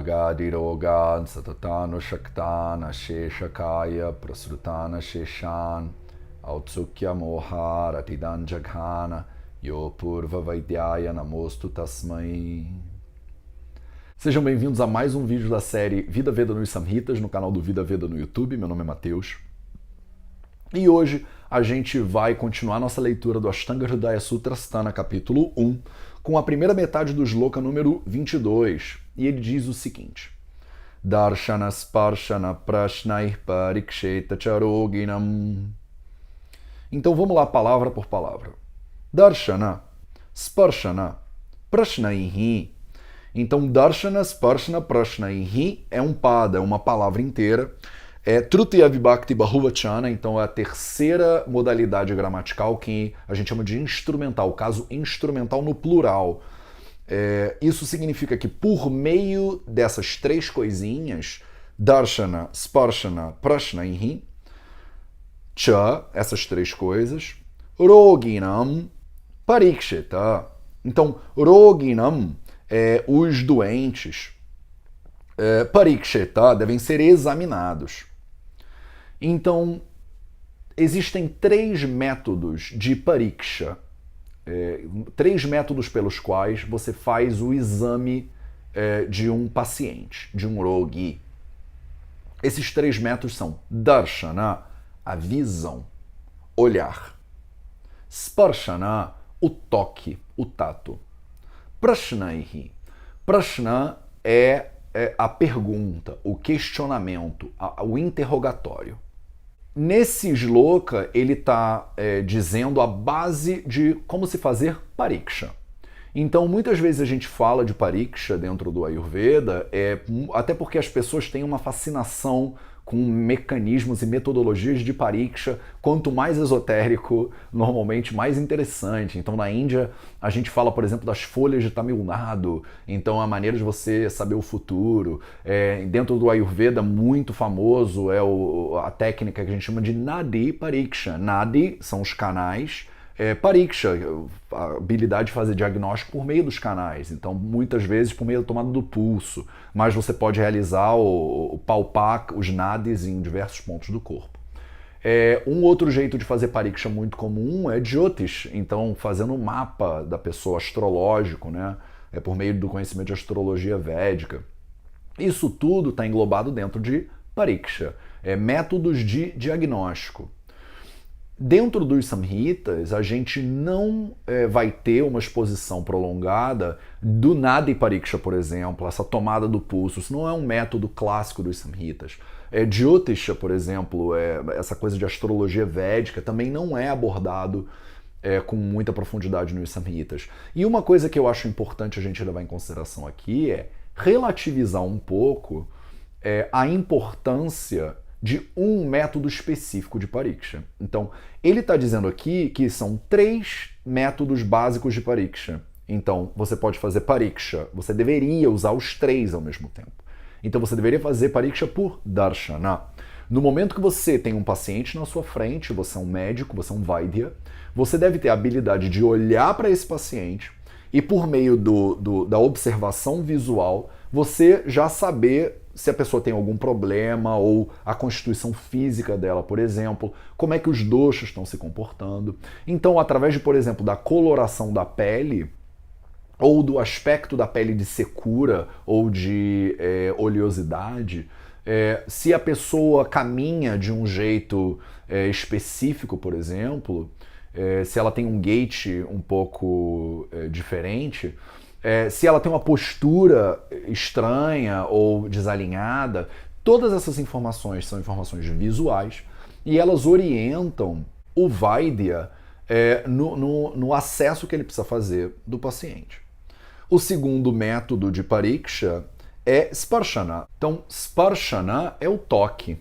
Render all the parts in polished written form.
Agadirogan satatano shaktana sheshakaya prasrutana sheshan autsukya moha ratidan jaghana yo purva vaidyaya namostu tasmai. Sejam bem-vindos a mais um vídeo da série Vida Veda nos Samhitas, no canal do Vida Veda no YouTube. Meu nome é Matheus. E hoje a gente vai continuar nossa leitura do Ashtanga Hridaya Sutrasthana, capítulo 1, com a primeira metade do shloka número 22. E ele diz o seguinte: Darshana Sparshana Prashnaih Pariksheta Charoginam. Então vamos lá, palavra por palavra. Darshana, Sparshana, Prashnaihi. Então, Darshana, Sparshana, Prashnaihi é um pada, é uma palavra inteira. É Trutiya Vibhakti Bahuvachana, então é a terceira modalidade gramatical que a gente chama de instrumental, o caso instrumental no plural. Isso significa que por meio dessas três coisinhas, Darshana, Sparshana, Prashnaihi, Cha, essas três coisas, Roginam, Parikshita. Então, Roginam, os doentes, Parikshita, devem ser examinados. Então, existem três métodos de pariksha, três métodos pelos quais você faz o exame de um paciente, de um rogi. Esses três métodos são Darshana, a visão, olhar; Sparshana, o toque, o tato; Prashnaihi. Prashna é a pergunta, o questionamento, o interrogatório. Nesse shloka, ele está dizendo a base de como se fazer pariksha. Então, muitas vezes a gente fala de pariksha dentro do Ayurveda, até porque as pessoas têm uma fascinação com mecanismos e metodologias de pariksha. Quanto mais esotérico, normalmente mais interessante. Então, na Índia, a gente fala, por exemplo, das folhas de Tamil Nadu. Então, a maneira de você saber o futuro. Dentro do Ayurveda, muito famoso é a técnica que a gente chama de Nadi Pariksha. Nadi são os canais. Pariksha, a habilidade de fazer diagnóstico por meio dos canais. Então, muitas vezes por meio da tomada do pulso, mas você pode realizar o palpar os nadis em diversos pontos do corpo. Um outro jeito de fazer pariksha muito comum é Jyotish, então fazendo um mapa da pessoa astrológico, né? Por meio do conhecimento de astrologia védica. Isso tudo está englobado dentro de pariksha, métodos de diagnóstico. Dentro dos Samhitas, a gente não vai ter uma exposição prolongada do Nadi Pariksha, por exemplo, essa tomada do pulso. Isso não é um método clássico dos Samhitas. Jyotisha, por exemplo, essa coisa de astrologia védica, também não é abordado com muita profundidade nos Samhitas. E uma coisa que eu acho importante a gente levar em consideração aqui é relativizar um pouco a importância de um método específico de pariksha. Então, ele está dizendo aqui que são três métodos básicos de pariksha. Então, você pode fazer pariksha, você deveria usar os três ao mesmo tempo. Então, você deveria fazer pariksha por darshana. No momento que você tem um paciente na sua frente, você é um médico, você é um vaidya, você deve ter a habilidade de olhar para esse paciente e, por meio da observação visual, você já saber se a pessoa tem algum problema ou a constituição física dela, por exemplo, como é que os doshas estão se comportando. Então, através de, por exemplo, da coloração da pele ou do aspecto da pele de secura ou de oleosidade, se a pessoa caminha de um jeito específico, por exemplo, se ela tem um gait um pouco diferente, se ela tem uma postura estranha ou desalinhada, todas essas informações são informações visuais e elas orientam o Vaidya no acesso que ele precisa fazer do paciente. O segundo método de pariksha é Sparshana. Então, Sparshana é o toque.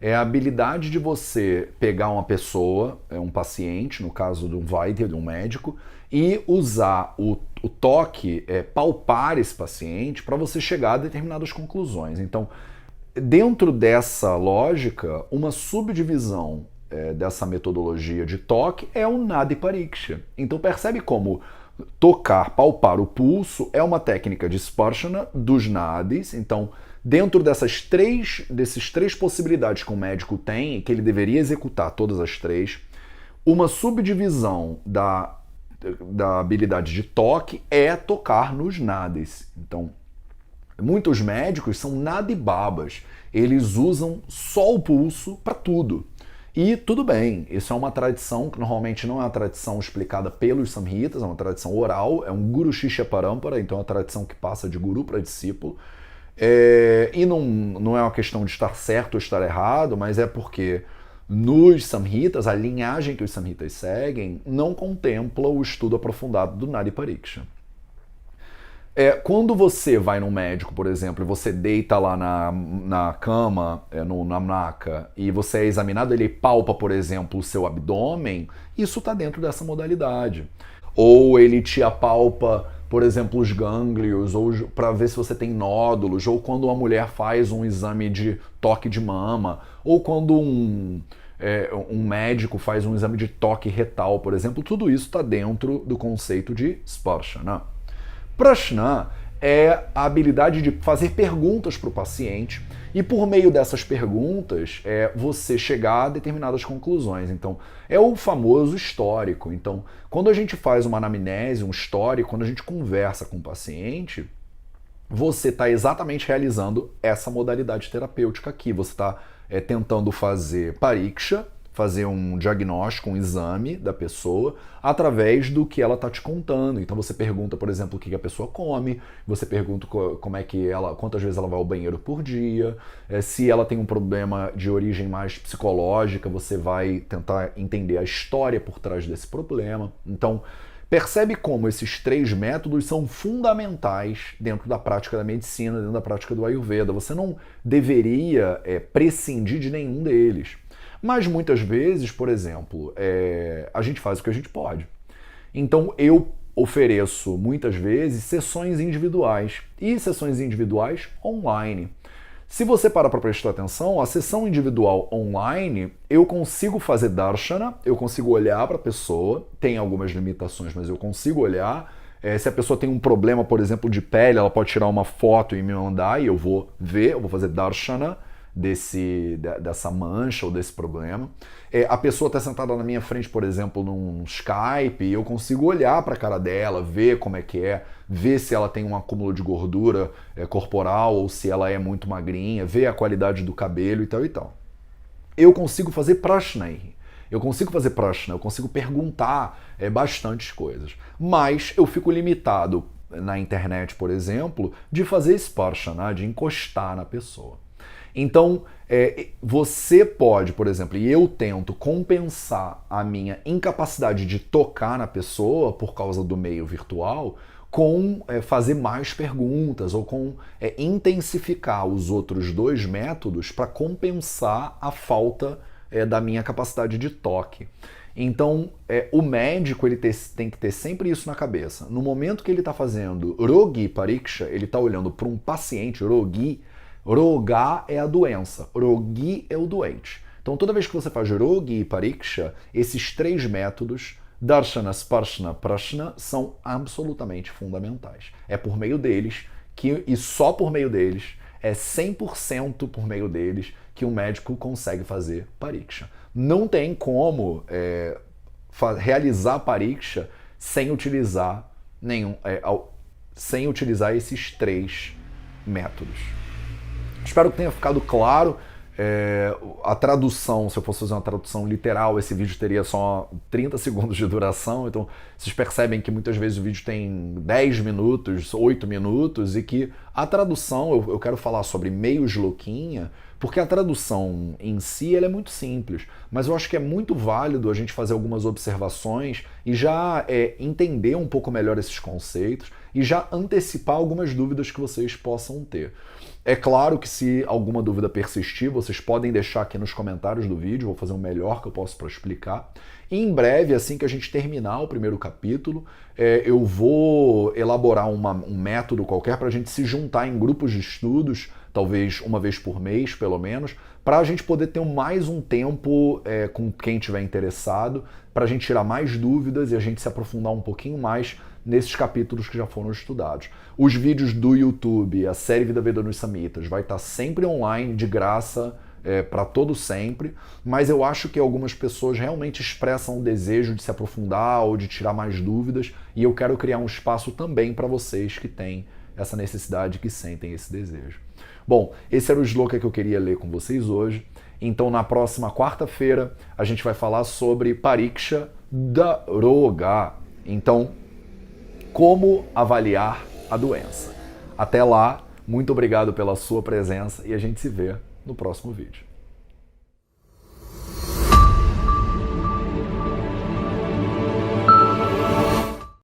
É a habilidade de você pegar uma pessoa, um paciente, no caso de um Vaidya, de um médico, e usar o toque, palpar esse paciente para você chegar a determinadas conclusões. Então, dentro dessa lógica, uma subdivisão dessa metodologia de toque é o Nadi Pariksha. Então percebe como tocar, palpar o pulso é uma técnica de Sparshana dos nadis. Então, dentro desses três possibilidades que o médico tem, que ele deveria executar todas as três, uma subdivisão da habilidade de toque é tocar nos nadis. Então, muitos médicos são nadibabas. Eles usam só o pulso para tudo. E tudo bem, isso é uma tradição que normalmente não é uma tradição explicada pelos Samhitas, é uma tradição oral, é um Guru Shishya Parampara, então é uma tradição que passa de guru para discípulo. E não é uma questão de estar certo ou estar errado, mas é porque nos Samhitas, a linhagem que os Samhitas seguem, não contempla o estudo aprofundado do Nadi Pariksha. Quando você vai num médico, por exemplo, e você deita lá na cama, na maca, e você é examinado, ele palpa, por exemplo, o seu abdômen, isso está dentro dessa modalidade. Ou ele te apalpa, por exemplo, os gânglios, ou para ver se você tem nódulos, ou quando uma mulher faz um exame de toque de mama, ou quando um médico faz um exame de toque retal, por exemplo, tudo isso está dentro do conceito de Sparshana. Prashna é a habilidade de fazer perguntas para o paciente e por meio dessas perguntas você chegar a determinadas conclusões. Então, é o famoso histórico. Então, quando a gente faz uma anamnese, um histórico, quando a gente conversa com o paciente, você está exatamente realizando essa modalidade terapêutica aqui. Você está tentando fazer pariksha, fazer um diagnóstico, um exame da pessoa através do que ela está te contando. Então você pergunta, por exemplo, o que a pessoa come, você pergunta como é que quantas vezes ela vai ao banheiro por dia, se ela tem um problema de origem mais psicológica, você vai tentar entender a história por trás desse problema. Então, percebe como esses três métodos são fundamentais dentro da prática da medicina, dentro da prática do Ayurveda. Você não deveria prescindir de nenhum deles. Mas muitas vezes, por exemplo, a gente faz o que a gente pode. Então eu ofereço muitas vezes sessões individuais e sessões individuais online. Se você para prestar atenção, a sessão individual online, eu consigo fazer darshana, eu consigo olhar para a pessoa, tem algumas limitações, mas eu consigo olhar. Se a pessoa tem um problema, por exemplo, de pele, ela pode tirar uma foto e me mandar e eu vou ver, eu vou fazer darshana dessa mancha ou desse problema. A pessoa está sentada na minha frente, por exemplo, num Skype, e eu consigo olhar para a cara dela, ver como é que ver se ela tem um acúmulo de gordura corporal ou se ela é muito magrinha, ver a qualidade do cabelo e tal e tal. Eu consigo fazer prashna, eu consigo perguntar bastantes coisas, mas eu fico limitado na internet, por exemplo, de fazer sparshana, de encostar na pessoa. Então, você pode, por exemplo, e eu tento compensar a minha incapacidade de tocar na pessoa por causa do meio virtual com fazer mais perguntas ou com intensificar os outros dois métodos para compensar a falta da minha capacidade de toque. Então, o médico ele tem que ter sempre isso na cabeça. No momento que ele está fazendo Rogi Pariksha, ele está olhando para um paciente, Roga é a doença, Rogi é o doente. Então toda vez que você faz Rogi e Pariksha, esses três métodos, Darshana, Sparshana, Prashna, são absolutamente fundamentais. É por meio deles, e só por meio deles, 100% por meio deles, que um médico consegue fazer Pariksha. Não tem como realizar Pariksha sem utilizar esses três métodos. Espero que tenha ficado claro. A tradução, se eu fosse fazer uma tradução literal, esse vídeo teria só 30 segundos de duração, então vocês percebem que muitas vezes o vídeo tem 10 minutos, 8 minutos, e que a tradução, eu quero falar sobre meio shlokinha, porque a tradução em si ela é muito simples, mas eu acho que é muito válido a gente fazer algumas observações e já entender um pouco melhor esses conceitos e já antecipar algumas dúvidas que vocês possam ter. É claro que se alguma dúvida persistir, vocês podem deixar aqui nos comentários do vídeo, vou fazer o melhor que eu posso para explicar. E em breve, assim que a gente terminar o primeiro capítulo, eu vou elaborar um método qualquer para a gente se juntar em grupos de estudos, talvez uma vez por mês, pelo menos, para a gente poder ter mais um tempo com quem estiver interessado, para a gente tirar mais dúvidas e a gente se aprofundar um pouquinho mais nesses capítulos que já foram estudados. Os vídeos do YouTube, a série Vida Veda nos Samhitas, vai estar sempre online, de graça, para todo sempre, mas eu acho que algumas pessoas realmente expressam o desejo de se aprofundar ou de tirar mais dúvidas, e eu quero criar um espaço também para vocês que têm essa necessidade, que sentem esse desejo. Bom, esse era o shloka que eu queria ler com vocês hoje. Então, na próxima quarta-feira, a gente vai falar sobre Pariksha Daroga. Então, como avaliar a doença. Até lá, muito obrigado pela sua presença e a gente se vê no próximo vídeo.